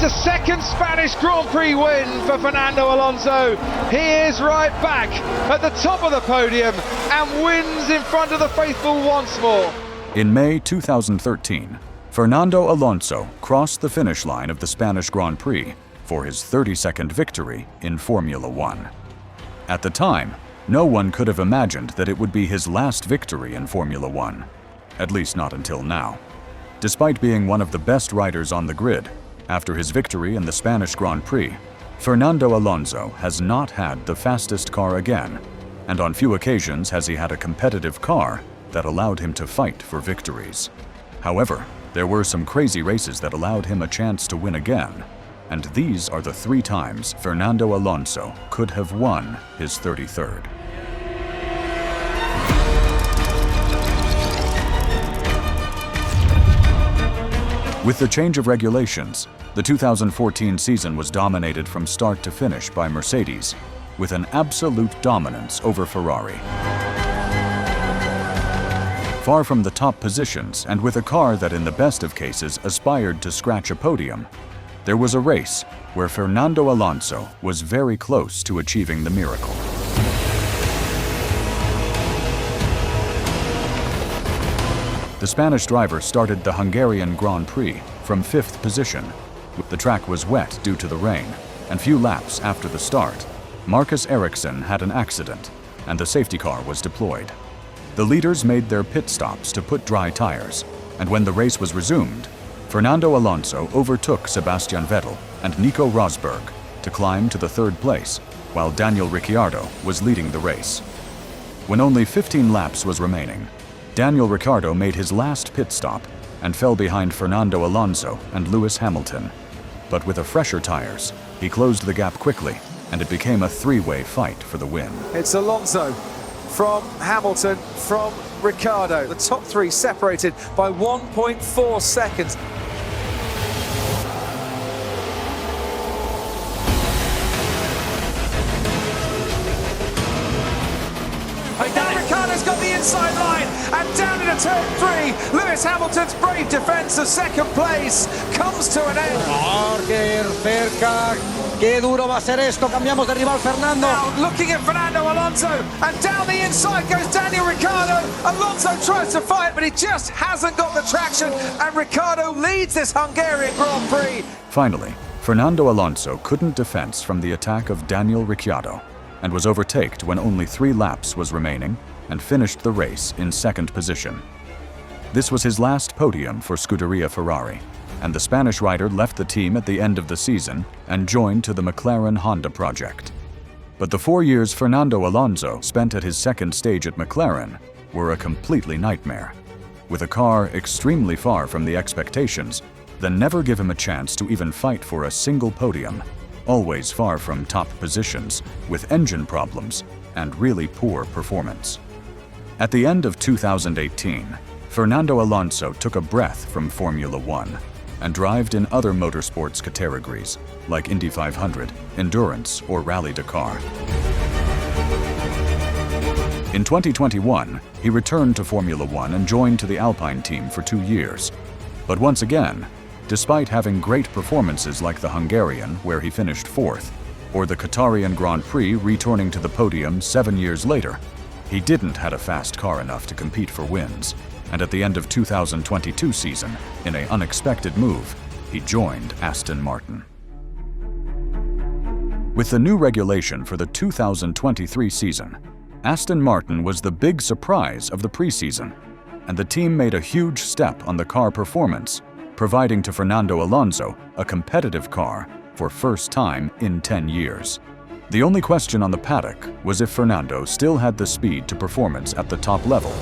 It's a second Spanish Grand Prix win for Fernando Alonso. He is right back at the top of the podium and wins in front of the faithful once more. In May 2013, Fernando Alonso crossed the finish line of the Spanish Grand Prix for his 32nd victory in Formula One. At the time, no one could have imagined that it would be his last victory in Formula One, at least not until now. Despite being one of the best riders on the grid, after his victory in the Spanish Grand Prix, Fernando Alonso has not had the fastest car again, and on few occasions has he had a competitive car that allowed him to fight for victories. However, there were some crazy races that allowed him a chance to win again, and these are the 3 times Fernando Alonso could have won his 33rd. With the change of regulations, the 2014 season was dominated from start to finish by Mercedes, with an absolute dominance over Ferrari. Far from the top positions and with a car that in the best of cases aspired to scratch a podium, there was a race where Fernando Alonso was very close to achieving the miracle. The Spanish driver started the Hungarian Grand Prix from 5th position. The track was wet due to the rain, and few laps after the start, Marcus Ericsson had an accident, and the safety car was deployed. The leaders made their pit stops to put dry tires, and when the race was resumed, Fernando Alonso overtook Sebastian Vettel and Nico Rosberg to climb to the 3rd place, while Daniel Ricciardo was leading the race. When only 15 laps was remaining, Daniel Ricciardo made his last pit stop and fell behind Fernando Alonso and Lewis Hamilton. But with fresher tires, he closed the gap quickly, and it became a 3-way fight for the win. It's Alonso from Hamilton, from Ricciardo. The top 3 separated by 1.4 seconds. Ricciardo's got the inside line, and down into turn 3, Lewis Hamilton's brave defense of 2nd place comes to an end. Cerca, qué duro va a ser esto, cambiamos de rival Fernando. Now looking at Fernando Alonso, and down the inside goes Daniel Ricciardo. Alonso tries to fight, but he just hasn't got the traction, and Ricciardo leads this Hungarian Grand Prix. Finally, Fernando Alonso couldn't defense from the attack of Daniel Ricciardo, and was overtaken when only 3 laps was remaining, and finished the race in 2nd position. This was his last podium for Scuderia Ferrari, and the Spanish rider left the team at the end of the season and joined to the McLaren Honda project. But the 4 years Fernando Alonso spent at his 2nd stage at McLaren were a completely nightmare, with a car extremely far from the expectations that never give him a chance to even fight for a single podium, always far from top positions, with engine problems and really poor performance. At the end of 2018, Fernando Alonso took a breath from Formula One and drived in other motorsports categories like Indy 500, Endurance, or Rally Dakar. In 2021, he returned to Formula One and joined to the Alpine team for 2 years. But once again, despite having great performances like the Hungarian, where he finished 4th, or the Qatarian Grand Prix returning to the podium 7 years later, he didn't have a fast car enough to compete for wins, and at the end of 2022 season, in an unexpected move, he joined Aston Martin. With the new regulation for the 2023 season, Aston Martin was the big surprise of the preseason, and the team made a huge step on the car performance, providing to Fernando Alonso a competitive car for first time in 10 years. The only question on the paddock was if Fernando still had the speed to performance at the top level.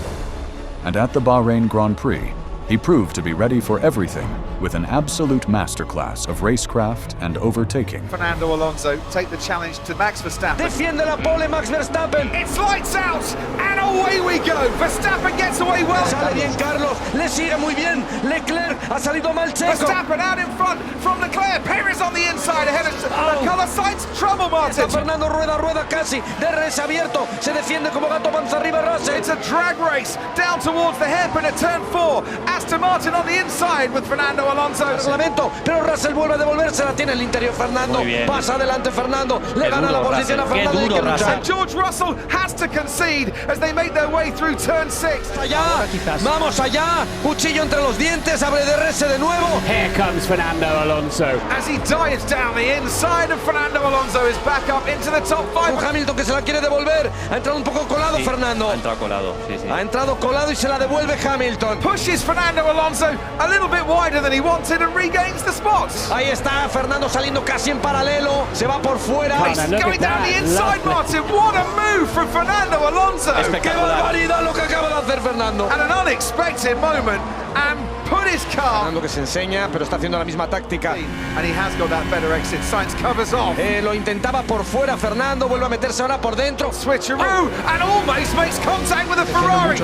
And at the Bahrain Grand Prix, he proved to be ready for everything with an absolute masterclass of racecraft and overtaking. Fernando Alonso take the challenge to Max Verstappen. Defiende la pole Max Verstappen. It's lights out, and away we go. Verstappen gets away well. Sale bien Carlos, le sigue muy bien. Leclerc ha salido mal Checo. Verstappen out in front from Leclerc. Perez on the inside ahead of Carlos Sainz trouble, Martin. Está Fernando rueda casi. DRS abierto. Se defiende como gato panza arriba Russell. It's a drag race down towards the hairpin at turn 4. Aston Martin on the inside with Fernando Alonso. Reglamento, pero Russell vuelve a devolvérsela. Tiene el interior Fernando. Pasa adelante Fernando. Le gana la posición a Fernando. Qué duro, And George Russell has to concede as they make their way through turn 6. Allá, vamos allá. Cuchillo entre los dientes. Abre DRS de nuevo. Here comes Fernando Alonso. As he dives down the inside, and Fernando Alonso is back up into the top 5. Un Hamilton que se la quiere devolver. Ha entrado un poco colado Fernando. Ha entrado colado, sí. Ha entrado colado y se la devuelve Hamilton. Pushes Fernando Alonso a little bit wider than he wanted and regains the spots. Ahí está Fernando saliendo casi en paralelo. Se va por fuera. He's going down the inside, Martin. What a move from Fernando Alonso. ¡Qué barbaridad lo que acaba de hacer Fernando! And an unexpected moment, and put his car. Fernando que se enseña, pero está haciendo la misma táctica. And he has got that better exit. Sainz covers off. Lo intentaba por fuera Fernando, vuelve a meterse ahora por dentro. Switcheroo, and almost makes contact with a Ferrari.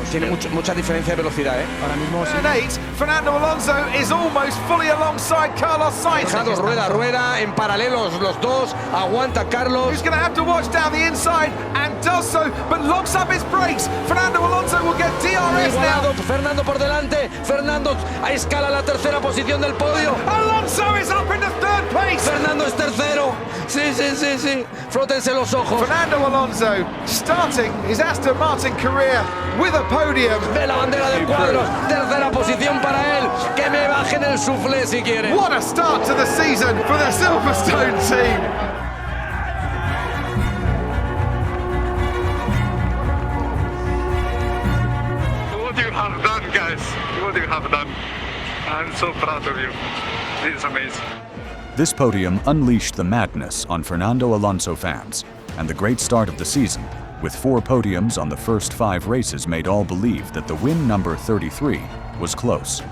Tiene mucha diferencia de velocidad, Ahora mismo sí. And 8, Fernando Alonso is almost fully alongside Carlos Sainz. Dejando rueda en paralelos los dos. Aguanta Carlos. Who's going to have to watch down the inside and does so, but locks up his brakes. Fernando Alonso will get DRS now. Fernando por delante. Fernando a escala la tercera posición del podio. Alonso is up into third place. Fernando es tercero. Sí. Frótense los ojos. Fernando Alonso starting his Aston Martin career with a podium. Ve la bandera de cuadros. Tercera posición para él. Que me bajen el soufflé si quieren. What a start to the season for the Silverstone team. What you have done, guys. What you have done. I'm so proud of you. This is amazing. This podium unleashed the madness on Fernando Alonso fans, and the great start of the season, with 4 podiums on the first 5 races, made all believe that the win number 33 was close.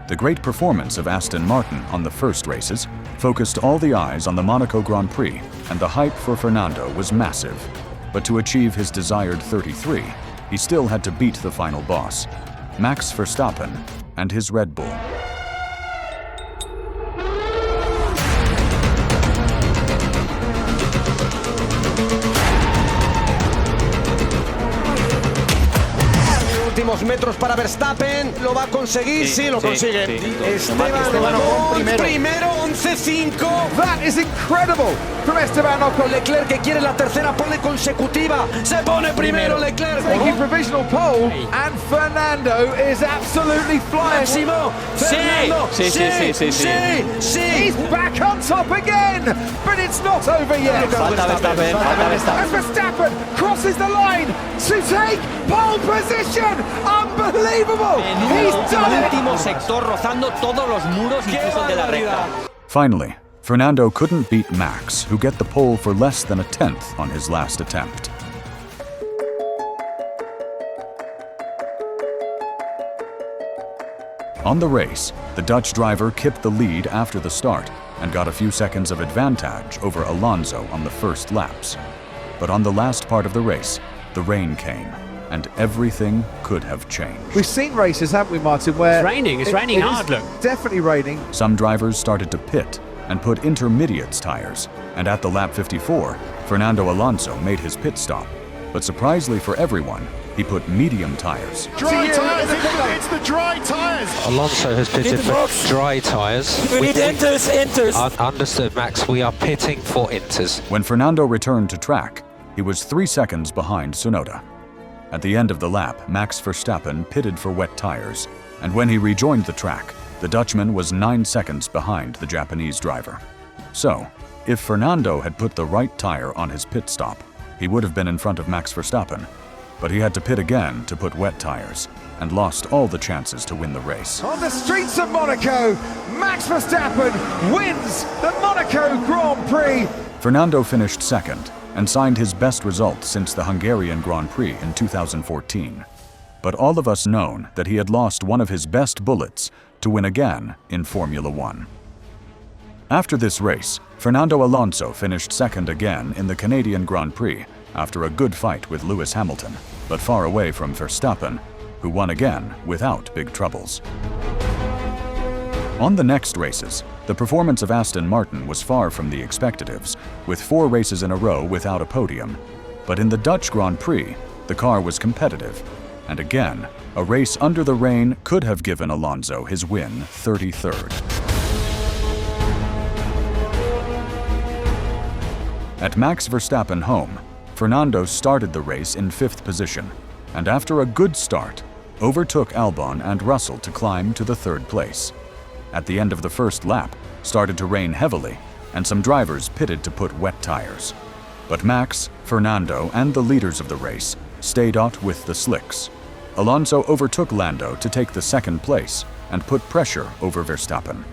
The great performance of Aston Martin on the first races focused all the eyes on the Monaco Grand Prix, and the hype for Fernando was massive. But to achieve his desired 33, he still had to beat the final boss, Max Verstappen and his Red Bull. Últimos metros para Verstappen, lo va a conseguir, sí, lo consigue. Esteban Ocon primero, 11-5. That is incredible from Esteban Ocon. Leclerc que quiere la tercera pole consecutiva, se pone primero Leclerc. Taking provisional pole, and Fernando is absolutely flying. Máximo, Fernando, sí. He's back on top again, but it's not over yet. Falta Verstappen. As Verstappen crosses the line to take pole position. Unbelievable! He's done it! Último sector rozando todos los muros, incluso de la recta. Finally, Fernando couldn't beat Max, who get the pole for less than a tenth on his last attempt. On the race, the Dutch driver kept the lead after the start and got a few seconds of advantage over Alonso on the first laps. But on the last part of the race, the rain came, and everything could have changed. We've seen races, haven't we, Martin, where It's raining hard, look. Definitely raining. Some drivers started to pit and put intermediates tires, and at the lap 54, Fernando Alonso made his pit stop. But surprisingly for everyone, he put medium tires. Dry tyres, it's the dry tyres. Alonso has pitted for dry tyres. We need inters. Understood, Max. We are pitting for inters. When Fernando returned to track, he was 3 seconds behind Tsunoda. At the end of the lap, Max Verstappen pitted for wet tires, and when he rejoined the track, the Dutchman was 9 seconds behind the Japanese driver. So, if Fernando had put the right tire on his pit stop, he would have been in front of Max Verstappen. But he had to pit again to put wet tires, and lost all the chances to win the race. On the streets of Monaco, Max Verstappen wins the Monaco Grand Prix. Fernando finished second and signed his best result since the Hungarian Grand Prix in 2014. But all of us known that he had lost one of his best bullets to win again in Formula One. After this race, Fernando Alonso finished second again in the Canadian Grand Prix after a good fight with Lewis Hamilton, but far away from Verstappen, who won again without big troubles. On the next races, the performance of Aston Martin was far from the expectatives, with 4 races in a row without a podium. But in the Dutch Grand Prix, the car was competitive, and again, a race under the rain could have given Alonso his win 33rd. At Max Verstappen home, Fernando started the race in 5th position, and after a good start, overtook Albon and Russell to climb to the 3rd place. At the end of the first lap, started to rain heavily, and some drivers pitted to put wet tires. But Max, Fernando, and the leaders of the race stayed out with the slicks. Alonso overtook Lando to take the 2nd place and put pressure over Verstappen.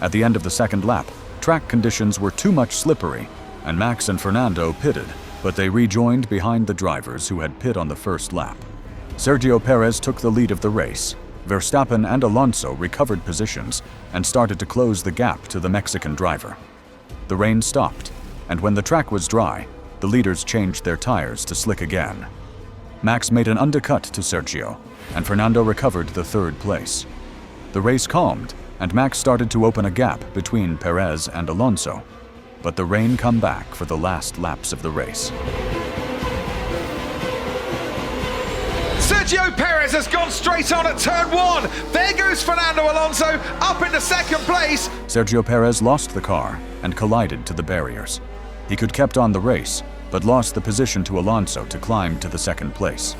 At the end of the 2nd lap, track conditions were too much slippery, and Max and Fernando pitted, but they rejoined behind the drivers who had pit on the 1st lap. Sergio Perez took the lead of the race. Verstappen and Alonso recovered positions and started to close the gap to the Mexican driver. The rain stopped, and when the track was dry, the leaders changed their tires to slick again. Max made an undercut to Sergio, and Fernando recovered the 3rd place. The race calmed, and Max started to open a gap between Perez and Alonso, but the rain come back for the last laps of the race. Sergio Perez has gone straight on at turn 1. There goes Fernando Alonso up into 2nd place. Sergio Perez lost the car and collided to the barriers. He could kept on the race, but lost the position to Alonso to climb to the 2nd place.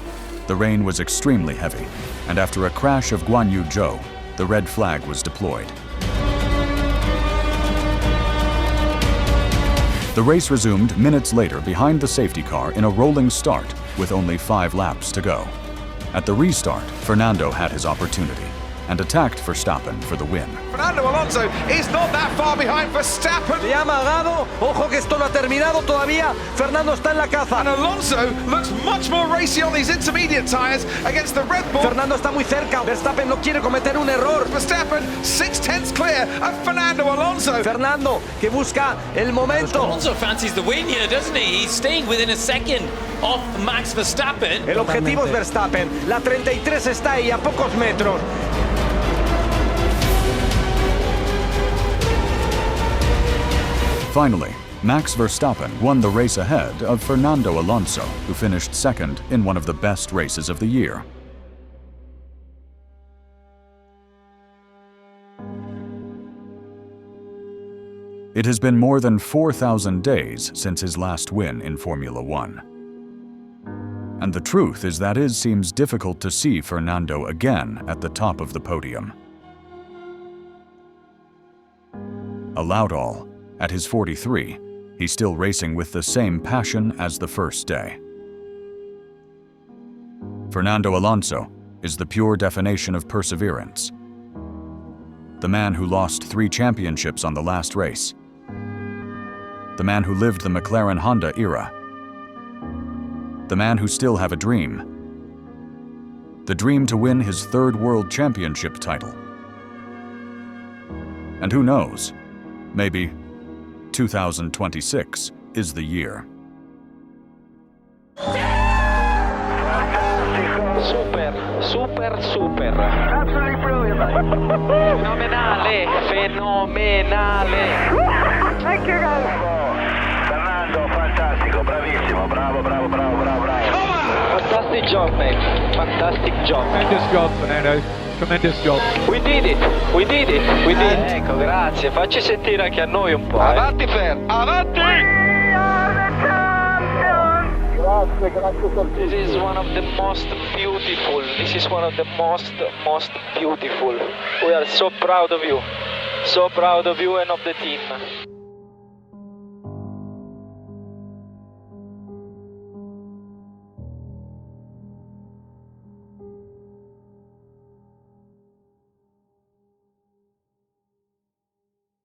The rain was extremely heavy, and after a crash of Guan Yu Zhou, the red flag was deployed. The race resumed minutes later behind the safety car in a rolling start with only 5 laps to go. At the restart, Fernando had his opportunity and attacked Verstappen for the win. Fernando Alonso is not that far behind Verstappen. Le ha amagado. Ojo que esto no ha terminado todavía. Fernando está en la caza. And Alonso looks much more racy on these intermediate tyres against the Red Bull. Fernando está muy cerca. Verstappen no quiere cometer un error. Verstappen 6/10 clear of Fernando Alonso. Fernando que busca el momento. Alonso fancies the win here, doesn't he? He's staying within a second of Max Verstappen. El objetivo es Verstappen. La 33 está ahí a pocos metros. Finally, Max Verstappen won the race ahead of Fernando Alonso, who finished 2nd in one of the best races of the year. It has been more than 4,000 days since his last win in Formula One. And the truth is that it seems difficult to see Fernando again at the top of the podium. Allowed all. At his 43, he's still racing with the same passion as the first day. Fernando Alonso is the pure definition of perseverance. The man who lost 3 championships on the last race. The man who lived the McLaren Honda era. The man who still have a dream. The dream to win his 3rd World Championship title. And who knows, maybe 2026 is the year. Super. Absolutely brilliant. Fenomenale. Thank you guys. Fernando, fantastico, bravissimo, bravo. Fantastic job, mate. Fantastic job. Tremendous job, Fernando. Tremendous job. We did it. Ecco, grazie. Facci sentire anche a noi un po'. Avanti, Fer, avanti! This is one of the most beautiful. We are so proud of you. So proud of you and of the team.